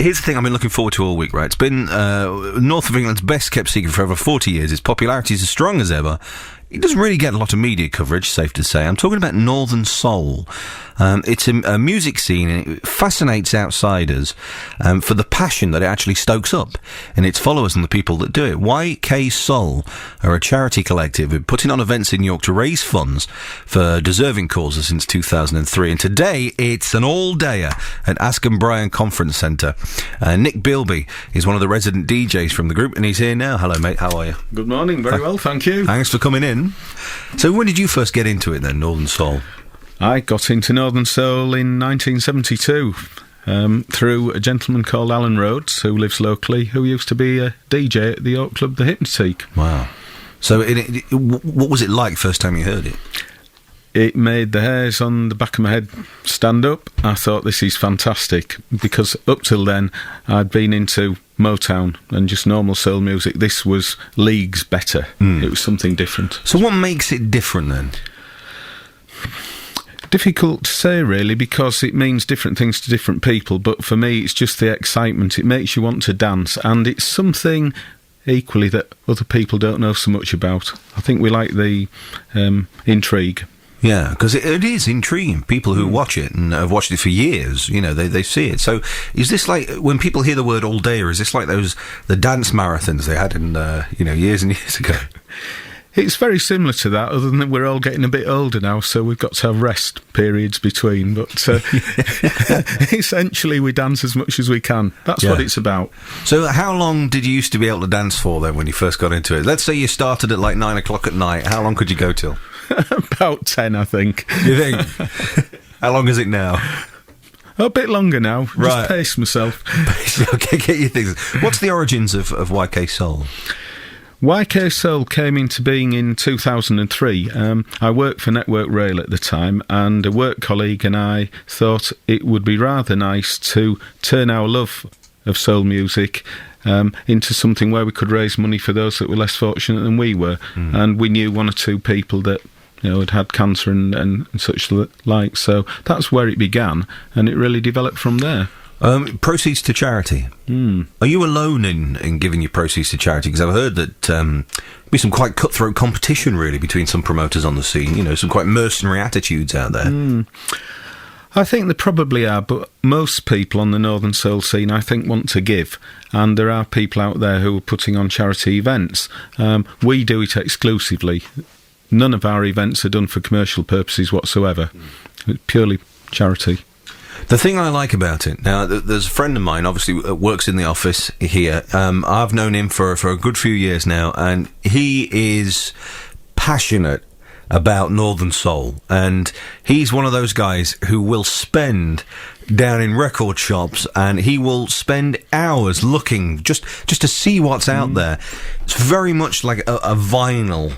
Here's the thing I've been looking forward to all week, right? It's been North of England's best kept secret for over 40 years. Its popularity is as strong as ever. It doesn't really get a lot of media coverage, safe to say. I'm talking about Northern Soul. It's a music scene, and it fascinates outsiders for the passion that it actually stokes up in its followers and the people that do it. YKSoul are a charity collective who putting on events in York to raise funds for deserving causes since 2003. And today, it's an all-dayer at Askham Bryan Conference Centre. Nick Beilby is one of the resident DJs from the group, and he's here now. Hello, mate. How are you? Good morning. Very well, thank you. Thanks for coming in. So when did you first get into it then, Northern Soul? I got into Northern Soul in 1972 through a gentleman called Alan Rhodes, who lives locally, who used to be a DJ at the York Club, the Hypnotique. Wow. So what was it like first time you heard it? It made the hairs on the back of my head stand up. I thought, this is fantastic, because up till then I'd been into Motown and just normal soul music. This was leagues better. It was something different. So what makes it different then? Difficult to say, really, because it means different things to different people, but for me it's just the excitement. It makes you want to dance, and it's something equally that other people don't know so much about. I think we like the intrigue. Yeah, because it is intriguing. People who watch it and have watched it for years, you know, they see it. So is this like, when people hear the word all day, or is this like the dance marathons they had in, years and years ago? It's very similar to that, other than that we're all getting a bit older now, so we've got to have rest periods between. But essentially we dance as much as we can. That's what it's about. So how long did you used to be able to dance for then when you first got into it? Let's say you started at like 9 o'clock at night. How long could you go till? About 10, I think. You think? How long is it now? A bit longer now. Right. Just pace myself. Okay, get your things. What's the origins of YKSoul? YKSoul came into being in 2003. I worked for Network Rail at the time, and a work colleague and I thought it would be rather nice to turn our love of soul music into something where we could raise money for those that were less fortunate than we were. And we knew one or two people that had cancer and such like, so that's where it began, and it really developed from there. Proceeds to charity. Are you alone in giving your proceeds to charity? Because I've heard that there'll be some quite cutthroat competition, really, between some promoters on the scene. Some quite mercenary attitudes out there. I think there probably are, but most people on the Northern Soul scene, I think, want to give, and there are people out there who are putting on charity events. We do it exclusively. None of our events are done for commercial purposes whatsoever. It's purely charity. The thing I like about it, now, there's a friend of mine, obviously, works in the office here. I've known him for a good few years now, and he is passionate about Northern Soul, and he's one of those guys who will spend down in record shops, and he will spend hours looking just to see what's out there. It's very much like a vinyl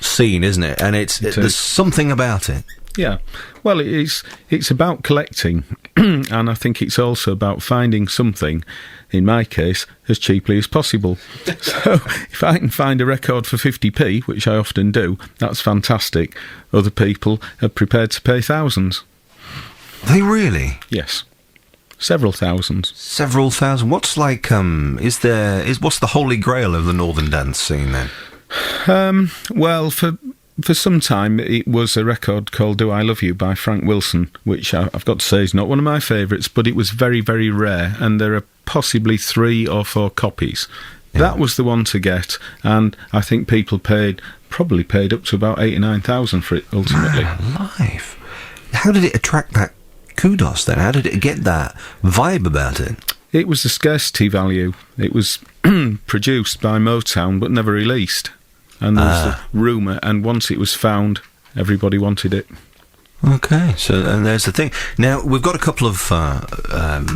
scene, isn't it? And there's something about it. Yeah, well, it's about collecting, and I think it's also about finding something, in my case, as cheaply as possible. So if I can find a record for 50p, which I often do, that's fantastic. Other people are prepared to pay thousands. Are they really? Yes. Several thousands. Several thousand? What's like, what's the holy grail of the Northern dance scene then? Well, for some time, it was a record called Do I Love You by Frank Wilson, which I've got to say is not one of my favourites, but it was very, very rare, and there are possibly 3 or 4 copies. Yeah. That was the one to get, and I think people probably paid up to about 8,000 or 9,000 for it, ultimately. Man alive. How did it attract that kudos then? How did it get that vibe about it? It was the scarcity value. It was produced by Motown, but never released. And there was the rumour, and once it was found, everybody wanted it. Okay, and there's the thing. Now, we've got a couple of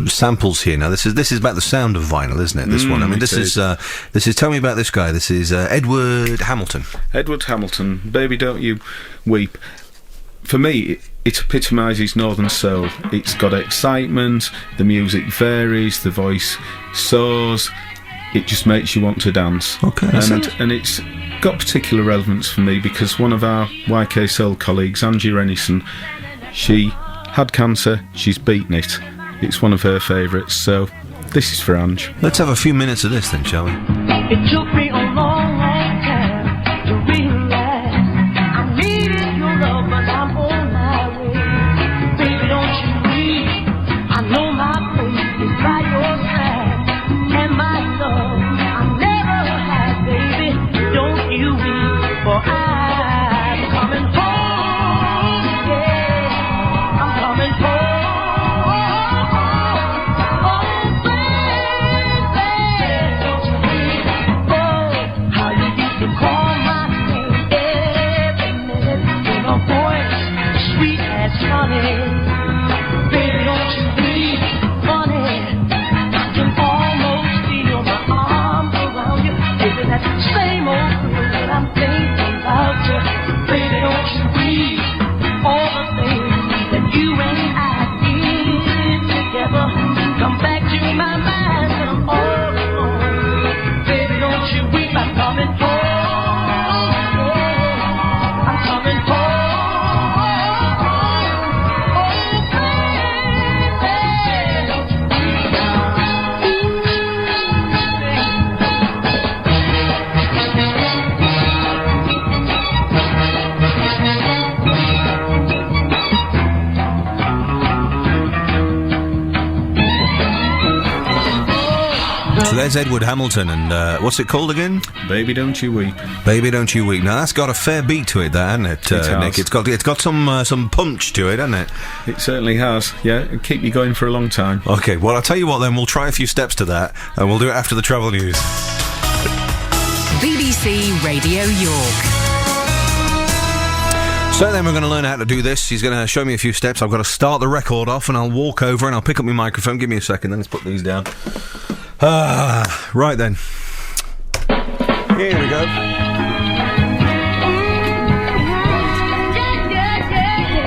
samples here. Now, this is about the sound of vinyl, isn't it? This one. I mean, this is tell me about this guy. This is Edward Hamilton. Edward Hamilton, Baby Don't You Weep. For me, it epitomises Northern Soul. It's got excitement, the music varies, the voice soars. It just makes you want to dance. Okay, and it's got particular relevance for me because one of our YKSoul colleagues, Angie Rennison, she had cancer, she's beaten it. It's one of her favourites, so This is for Ange. Let's have a few minutes of this then, shall we? It took me a long, long time to realize I needed your love, but I'm on my way. Baby, don't you leave. I know my place is by your side, and my love I never had, baby. Don't you weep, for I'm coming home. Yeah, I'm coming home. Baby, don't you leave, honey. I can almost feel my arms around you. Baby, that same old feeling that I'm thinking about you. Baby, don't you leave. All the things that you and I did together come back to my mind when I'm all alone. Baby, don't you weep, I'm coming home. Yeah, I'm coming home. So there's Edward Hamilton, and what's it called again? Baby, don't you weep. Baby, don't you weep. Now that's got a fair beat to it, there, hasn't it, Nick? It's got some punch to it, hasn't it? It certainly has. Yeah, it'll keep you going for a long time. Okay, well I'll tell you what then. We'll try a few steps to that, and we'll do it after the travel news. BBC Radio York. So then we're going to learn how to do this. He's going to show me a few steps. I've got to start the record off, and I'll walk over and I'll pick up my microphone. Give me a second, then let's put these down. Right then. Here we go.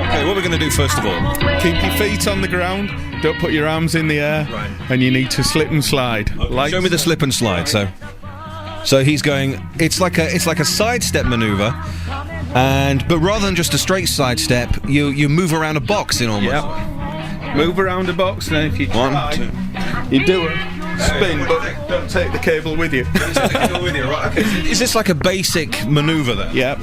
Okay, what we're going to do first of all. Keep your feet on the ground. Don't put your arms in the air. Right. And you need to slip and slide. Okay, show me the slip and slide. So he's going. It's like a sidestep maneuver, but rather than just a straight sidestep, you move around a box in almost. Yep. Move around a box, and then if you try, 1, 2. you do it. Spin, but don't take the cable with you. Right, okay. Is this like a basic manoeuvre then? Yeah.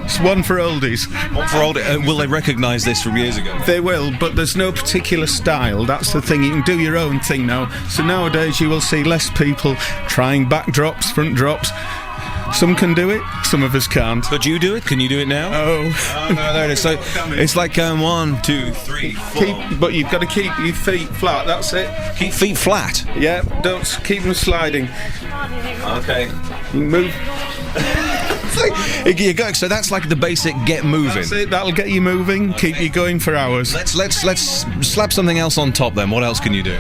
It's one for oldies. One for oldies. Will they recognise this from years ago? They will, but there's no particular style. That's the thing. You can do your own thing now. So nowadays you will see less people trying back drops, front drops. Some can do it, some of us can't. Could you do it? Can you do it now? Oh no, there it is. So it's like 1, 2, 3, 4. But you've got to keep your feet flat, that's it. Keep feet flat? Yeah, don't keep them sliding. Okay. You move. You're going, so that's like the basic get moving. That's it, that'll get you moving, okay. Keep you going for hours. Let's slap something else on top then. What else can you do?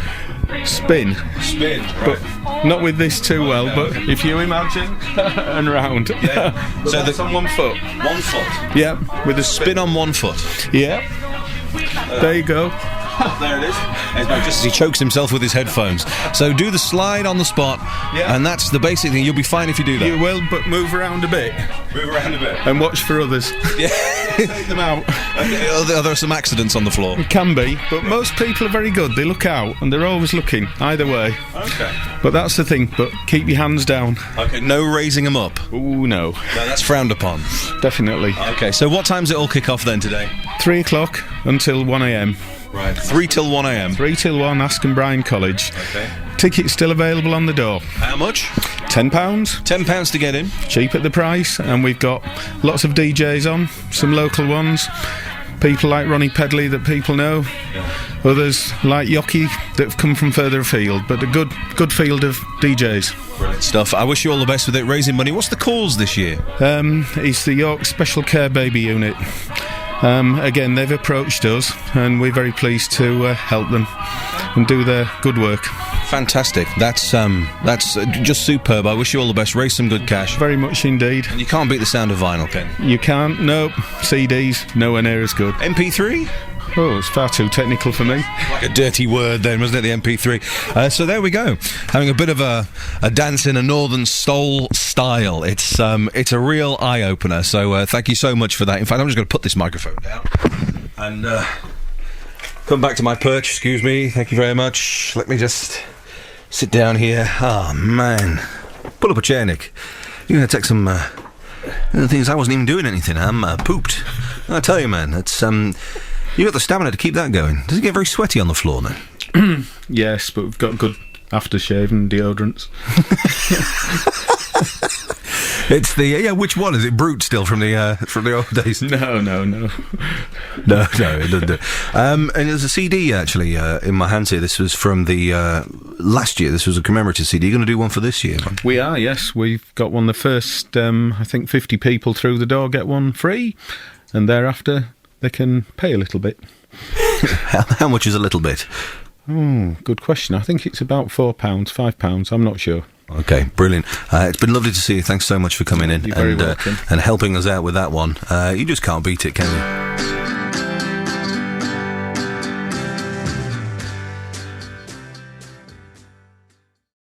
Spin. Spin, right. But not with this too well, but if you imagine, and round. Yeah. So that's on 1 foot. 1 foot? Yeah, with a spin on 1 foot. Yeah. There you go. There it is. Just as he chokes himself with his headphones. So do the slide on the spot, and that's the basic thing. You'll be fine if you do that. You will, but move around a bit. Move around a bit. And watch for others. Yeah. Take them out. Are there some accidents on the floor? It can be, but most people are very good. They look out, and they're always looking, either way. Okay. But that's the thing, but keep your hands down. Okay, no raising them up? Ooh, no. No, that's frowned upon. Definitely. Okay, so what time's it all kick off then today? 3 o'clock until 1 a.m. Right, 3 till 1 a.m. 3 till 1, Askham Bryan College. Okay. Tickets still available on the door. How much? £10. £10 to get in. Cheap at the price, and we've got lots of DJs on, some local ones. People like Ronnie Pedley that people know. Yeah. Others like Yocky that have come from further afield, but a good field of DJs. Brilliant stuff. I wish you all the best with it, raising money. What's the cause this year? It's the York Special Care Baby Unit. Again, they've approached us, and we're very pleased to help them and do their good work. Fantastic. That's just superb. I wish you all the best. Raise some good cash. Very much indeed. And you can't beat the sound of vinyl, can you? You can't. No. CDs, nowhere near as good. MP3? Oh, it's far too technical for me. Like a dirty word then, wasn't it, the MP3? So there we go. Having a bit of a dance in a Northern Soul style. It's a real eye-opener. So thank you so much for that. In fact, I'm just going to put this microphone down and come back to my perch. Excuse me. Thank you very much. Let me just sit down here. Oh, man. Pull up a chair, Nick. You're going to take some... the thing is, I wasn't even doing anything. I'm pooped. I tell you, man, it's... you got the stamina to keep that going. Does it get very sweaty on the floor now? Yes, but we've got good aftershave and deodorants. It's the which one is it? Brute still from the old days? No. No, it doesn't do. And there's a CD actually in my hands here. This was from the last year. This was a commemorative CD. You're going to do one for this year? We are, yes. We've got one. The first, I think, 50 people through the door get one free, and thereafter they can pay a little bit. How much is a little bit? Oh, good question. I think it's about £4, £5. I'm not sure. Okay, brilliant. It's been lovely to see you. Thanks so much for coming in You're very welcome. and helping us out with that one. You just can't beat it, can you?